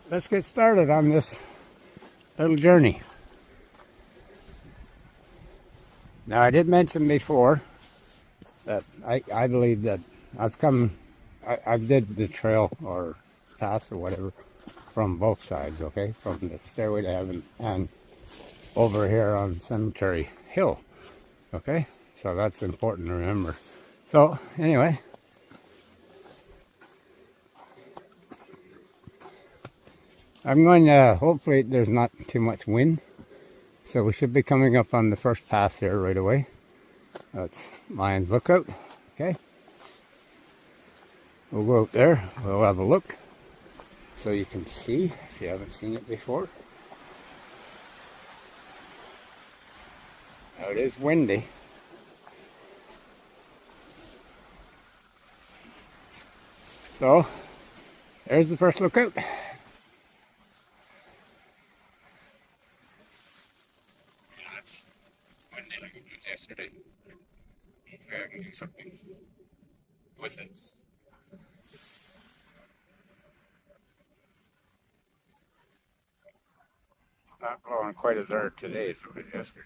let's get started on this little journey. Now, I did mention before that I believe that I did the trail or path or whatever from both sides, okay? From the Stairway to Heaven and over here on Cemetery Hill, okay? So that's important to remember. So, anyway, I'm going to, hopefully there's not too much wind. So we should be coming up on the first path here right away. That's Lion's Lookout, okay? We'll go out there, we'll have a look so you can see if you haven't seen it before. Now it is windy. So, there's the first lookout. It's windy like it was yesterday. Hopefully I can do something with it. Not blowing quite as hard today as it was yesterday.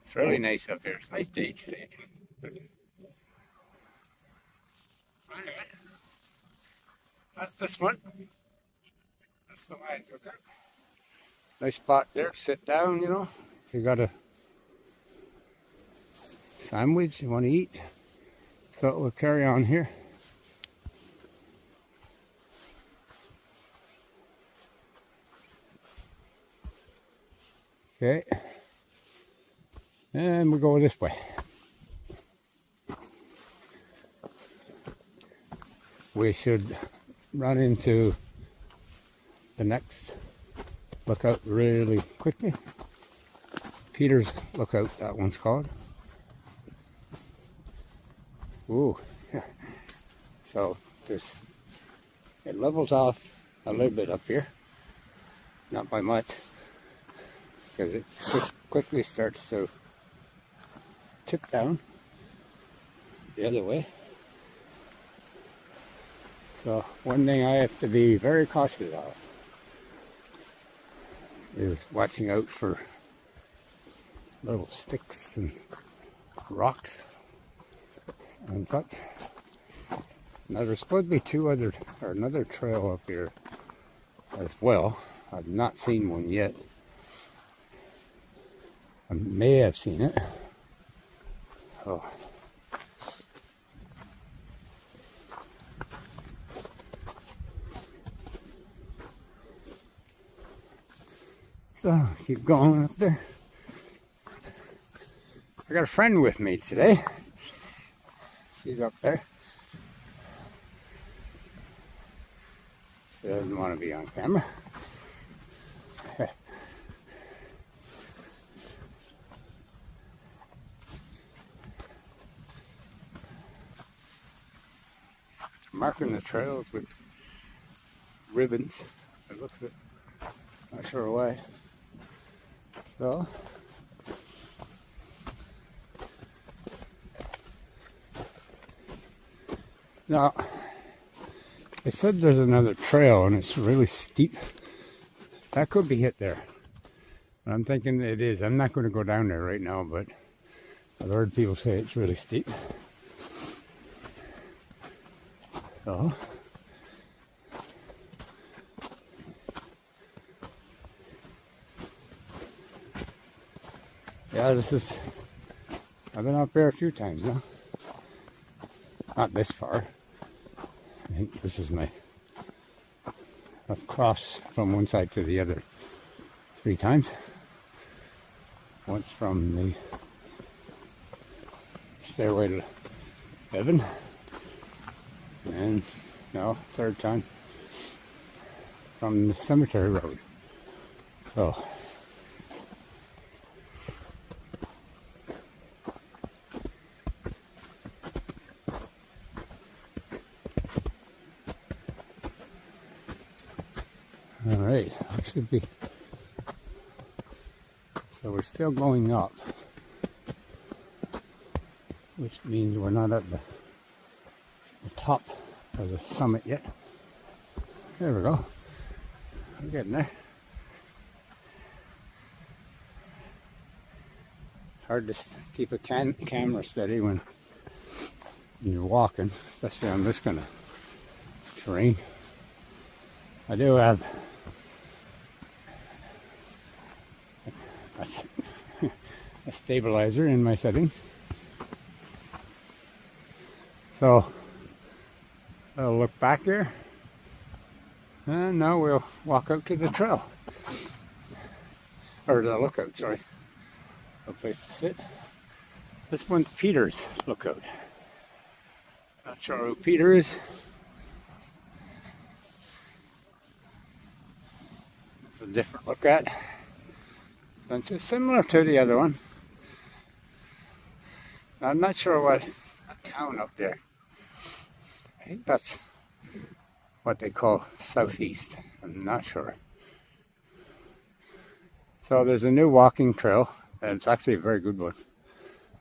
It's really nice up here. It's a nice day today. So anyway, that's this one. That's the Lion's Lookout. Nice spot there. Sit down, you know. If you got a sandwich you want to eat. So we'll carry on here. Okay. And we'll go this way. We should run into the next lookout really quickly. Peter's Lookout, that one's called. Ooh. So it levels off a little bit up here. Not by much. Because it quickly starts to tip down the other way. So one thing I have to be very cautious of is watching out for little sticks and rocks and such. Now there's supposed to be another trail up here as well. I've not seen one yet. I may have seen it. Oh. So, keep going up there. I got a friend with me today. She's up there. She doesn't want to be on camera. Marking the trails with ribbons. It looks it. Not sure why. So now they said there's another trail and it's really steep. That could be it there. But I'm thinking it is. I'm not going to go down there right now, but I've heard people say it's really steep. So yeah, I've been up there a few times now. Not this far. I think this is I've crossed from one side to the other 3 times. Once from the Stairway to Heaven. And now, 3rd time from the Cemetery Road. So all right, I should be. So we're still going up, which means we're not at the the top of the summit yet. There we go. I'm getting there. Hard to keep a camera steady when you're walking, especially on this kind of terrain. I do have a stabilizer in my setting. So I'll look back here, and now we'll walk out to the trail, or the lookout, sorry, a place to sit. This one's Peter's lookout. Not sure who Peter is. It's a different look at. It's just similar to the other one. I'm not sure what town up there. I think that's what they call Southeast. I'm not sure. So there's a new walking trail, and it's actually a very good one.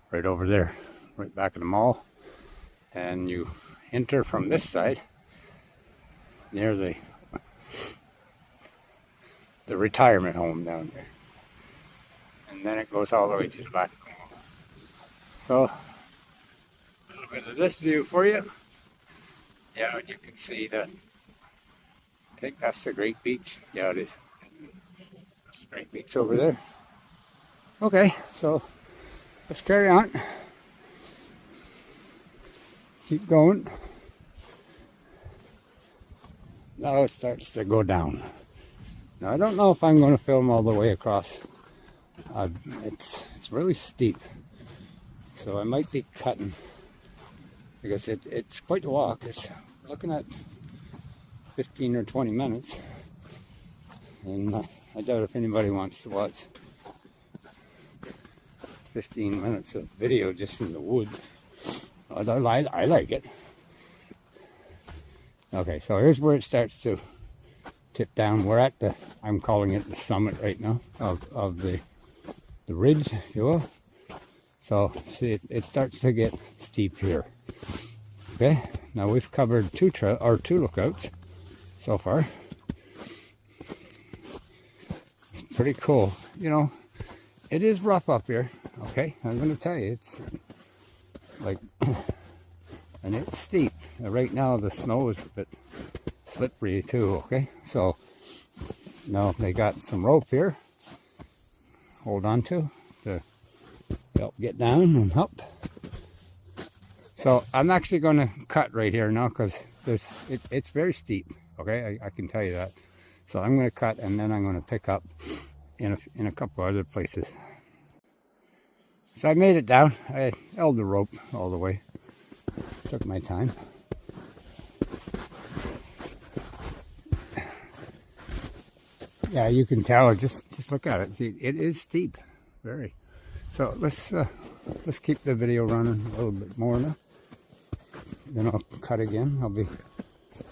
Right over there, right back of the mall. And you enter from this side, near the retirement home down there. And then it goes all the way to the back of the mall. So, a little bit of this view for you. Yeah, you can see that. I think that's the Great Beach. Yeah, it is. That's the Great Beach over there. Okay, so let's carry on. Keep going. Now it starts to go down. Now I don't know if I'm going to film all the way across. It's really steep, so I might be cutting because it's quite a walk. It's looking at 15 or 20 minutes, and I doubt if anybody wants to watch 15 minutes of video just in the woods. I like it. Okay, so here's where it starts to tip down. We're at I'm calling it the summit right now of the ridge, if you will. So see, it starts to get steep here. Okay, now we've covered two lookouts so far. Pretty cool. You know, it is rough up here. Okay, I'm going to tell you, it's like, and it's steep. Right now the snow is a bit slippery too. Okay, so now they got some rope here. Hold on to help get down and up. So I'm actually going to cut right here now because it's very steep. Okay, I can tell you that. So I'm going to cut, and then I'm going to pick up in a couple other places. So I made it down. I held the rope all the way. Took my time. Yeah, you can tell. Just look at it. See, it is steep, very. So let's keep the video running a little bit more now. Then I'll cut again. I'll be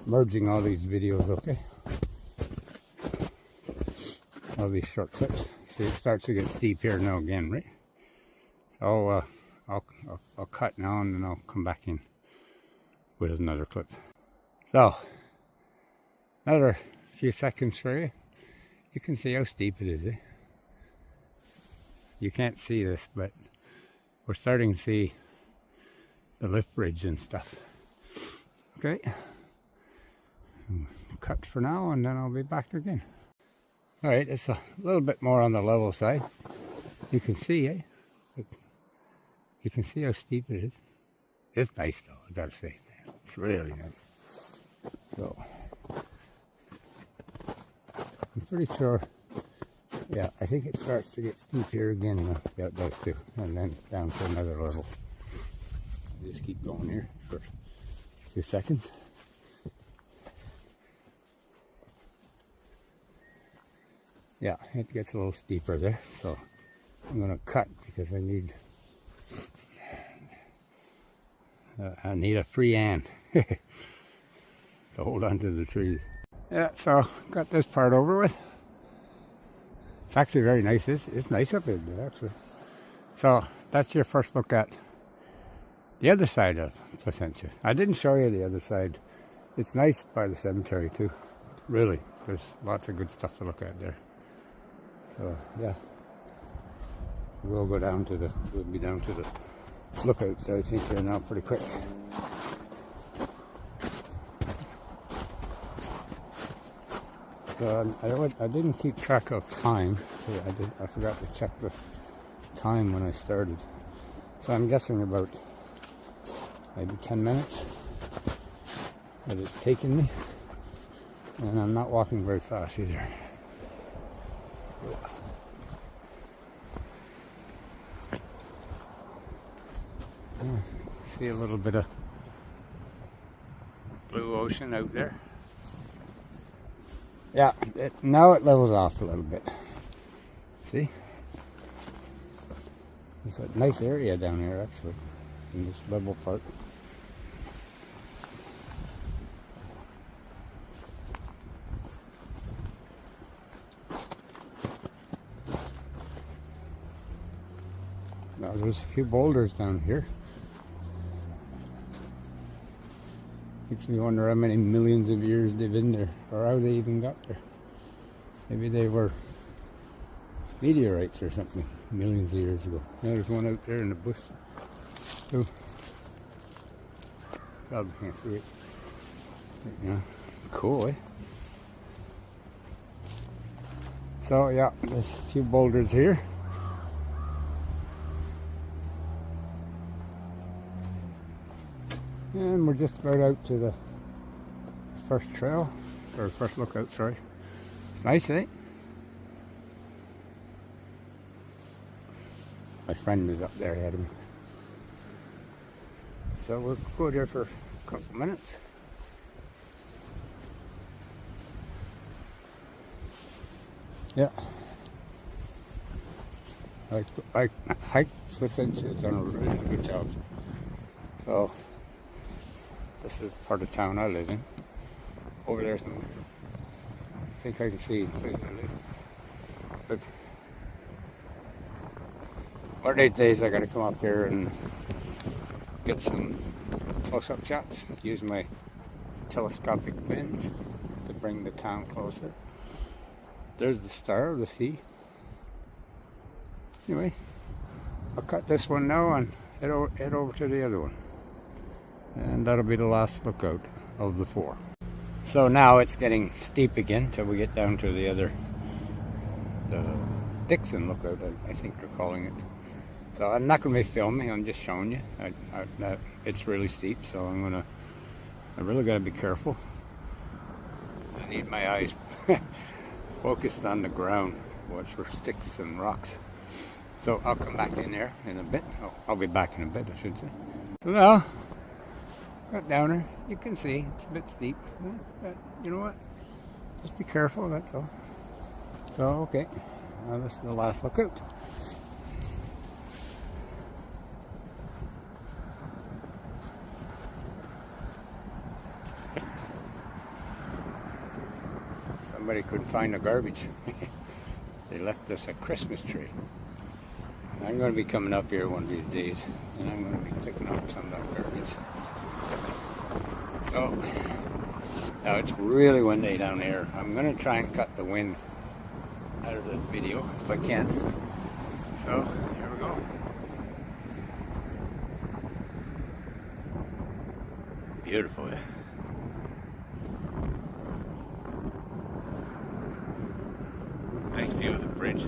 merging all these videos. Okay. All these short clips. See, it starts to get steep here now again, right? I'll cut now, and then I'll come back in with another clip. So another few seconds for you. You can see how steep it is, eh? You can't see this, but we're starting to see the lift bridge and stuff. Okay. Cut for now, and then I'll be back again. Alright, it's a little bit more on the level side. You can see, eh? You can see how steep it is. It's nice though, I gotta say. It's really nice. So, I'm pretty sure, yeah, I think it starts to get steep here again now. Yeah, it does too. And then down to another level. Just keep going here for a few seconds. Yeah, it gets a little steeper there. So I'm going to cut because I need a free hand to hold on to the trees. Yeah, so got this part over with. It's actually very nice. It's nice up in there, actually. So that's your first look at the other side of Placentia. I didn't show you the other side. It's nice by the cemetery too. Really, there's lots of good stuff to look at there. So yeah, we'll be down to the lookouts. I think here now pretty quick. So I didn't keep track of time. I forgot to check the time when I started. So I'm guessing about maybe 10 minutes that it's taken me. And I'm not walking very fast either. Yeah, see a little bit of blue ocean out there. Yeah, now it levels off a little bit. See? It's a nice area down here actually, in this level part. Now there's a few boulders down here. Makes me wonder how many millions of years they've been there, or how they even got there. Maybe they were meteorites or something millions of years ago. Now there's one out there in the bush. Oh, probably can't see it. Yeah, cool, eh? So yeah, there's a few boulders here. And we're just about out to the first trail, or first lookout, sorry. It's nice, eh? My friend is up there ahead of me. So we'll go there for a couple minutes. Yeah. I hiked Placentia. It's done a really good job. So this is part of town I live in. Over there, I think I can see the place I live. Look. One of these days I gotta come up here and get some close-up shots. Use my telescopic lens to bring the town closer. There's the star of the sea. Anyway, I'll cut this one now and head over to the other one. And that'll be the last lookout of the 4. So now it's getting steep again till we get down to the Dixon lookout, I think they're calling it. So I'm not going to be filming, I'm just showing you. It's really steep, so I really got to be careful. I need my eyes focused on the ground, watch for sticks and rocks. So I'll come back in there in a bit. I'll be back in a bit, I should say. So now, got down there. You can see it's a bit steep, but you know what? Just be careful, that's all. So, okay, now this is the last lookout. Somebody couldn't find the garbage. They left us a Christmas tree. I'm going to be coming up here one of these days, and I'm going to be picking up some of that garbage. So, now it's really windy down here. I'm going to try and cut the wind out of this video if I can. So, here we go. Beautiful, eh? Nice view of the bridge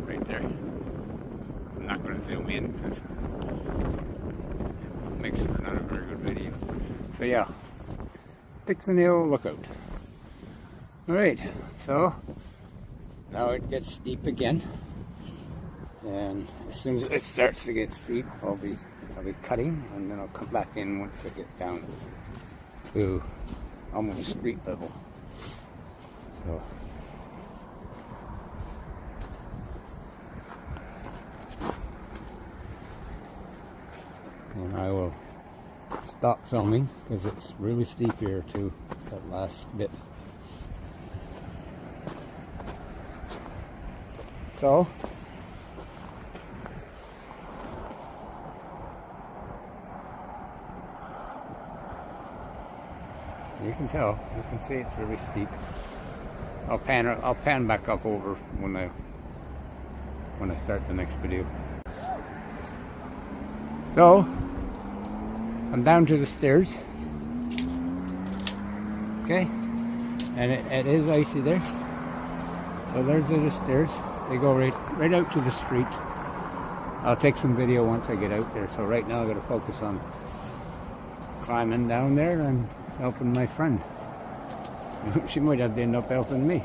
right there. I'm not going to zoom in because it makes for not a very good video. So yeah, Dixon Hill lookout. Alright, so now it gets steep again. And as soon as it starts to get steep, I'll be cutting, and then I'll come back in once I get down to almost street level. So and I will stop filming because it's really steep here too, that last bit. So You can tell. You can see it's really steep. I'll pan back up over when I start the next video. So I'm down to the stairs. Okay, and it is icy there. So there's the stairs. They go right out to the street. I'll take some video once I get out there. So right now I got to focus on climbing down there and helping my friend. She might have to end up helping me.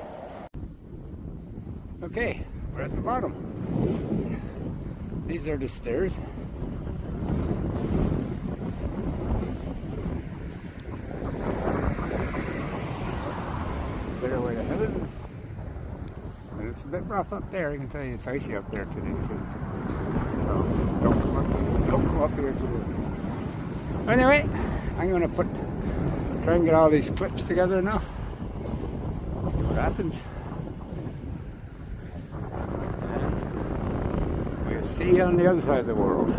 Okay, we're at the bottom. These are the stairs. It's a better way to heaven. And it's a bit rough up there. I can tell you it's icy up there today too. So don't go up there today. Anyway, I'm gonna try and get all these clips together now. See what happens. And we'll see you on the other side of the world.